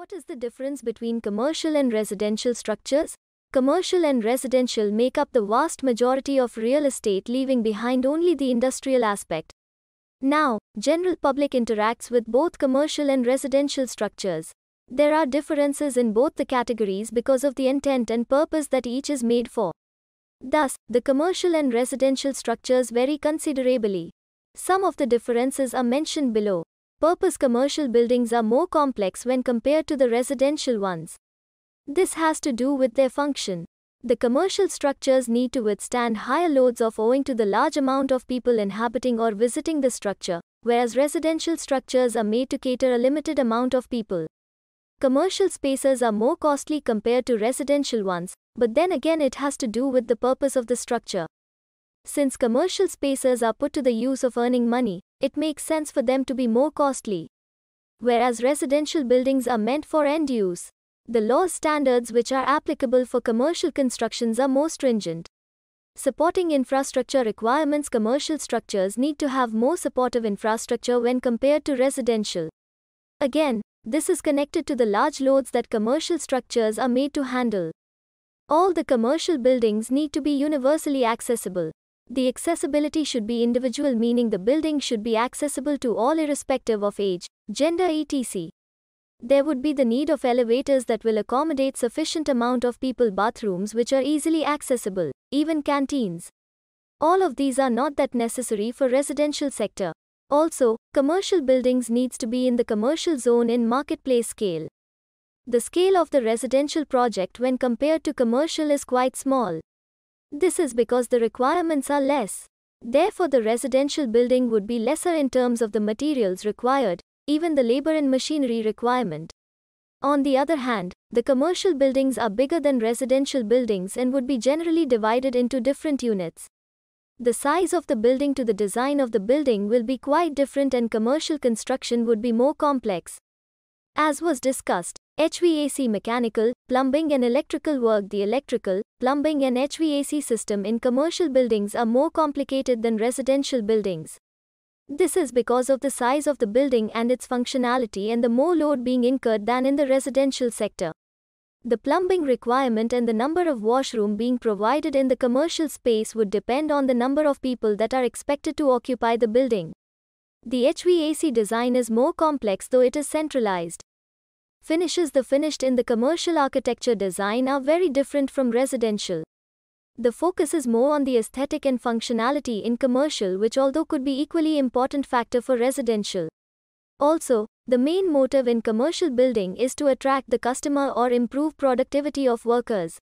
What is the difference between commercial and residential structures? Commercial and residential make up the vast majority of real estate, leaving behind only the industrial aspect. Now, general public interacts with both commercial and residential structures. There are differences in both the categories because of the intent and purpose that each is made for. Thus, the commercial and residential structures vary considerably. Some of the differences are mentioned below. Purpose: commercial buildings are more complex when compared to the residential ones. This has to do with their function. The commercial structures need to withstand higher loads owing to the large amount of people inhabiting or visiting the structure, whereas residential structures are made to cater a limited amount of people. Commercial spaces are more costly compared to residential ones, but then again it has to do with the purpose of the structure. Since commercial spaces are put to the use of earning money, it makes sense for them to be more costly. Whereas residential buildings are meant for end use. The law standards which are applicable for commercial constructions are more stringent. Supporting infrastructure requirements: commercial structures need to have more supportive infrastructure when compared to residential. Again, this is connected to the large loads that commercial structures are made to handle. All the commercial buildings need to be universally accessible. The accessibility should be individual, meaning the building should be accessible to all irrespective of age, gender, etc. There would be the need of elevators that will accommodate sufficient amount of people, bathrooms which are easily accessible, even canteens. All of these are not that necessary for residential sector. Also, commercial buildings needs to be in the commercial zone in marketplace scale. The scale of the residential project when compared to commercial is quite small. This is because the requirements are less. Therefore, the residential building would be lesser in terms of the materials required, even the labor and machinery requirement. On the other hand, the commercial buildings are bigger than residential buildings and would be generally divided into different units. The size of the building to the design of the building will be quite different, and commercial construction would be more complex. As was discussed, HVAC, mechanical, plumbing and electrical work. The electrical, plumbing and HVAC system in commercial buildings are more complicated than residential buildings. This is because of the size of the building and its functionality and the more load being incurred than in the residential sector. The plumbing requirement and the number of washroom being provided in the commercial space would depend on the number of people that are expected to occupy the building. The HVAC design is more complex though it is centralized. Finishes: the finished in the commercial architecture design are very different from residential. The focus is more on the aesthetic and functionality in commercial, which although could be equally important factor for residential. Also, the main motive in commercial building is to attract the customer or improve productivity of workers.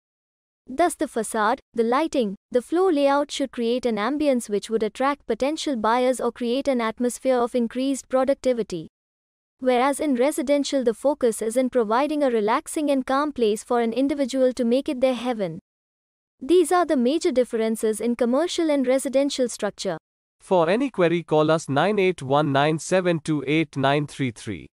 Thus the facade, the lighting, the floor layout should create an ambience which would attract potential buyers or create an atmosphere of increased productivity. Whereas in residential the focus is in providing a relaxing and calm place for an individual to make it their heaven. These are the major differences in commercial and residential structure. For any query, call us 9819728933.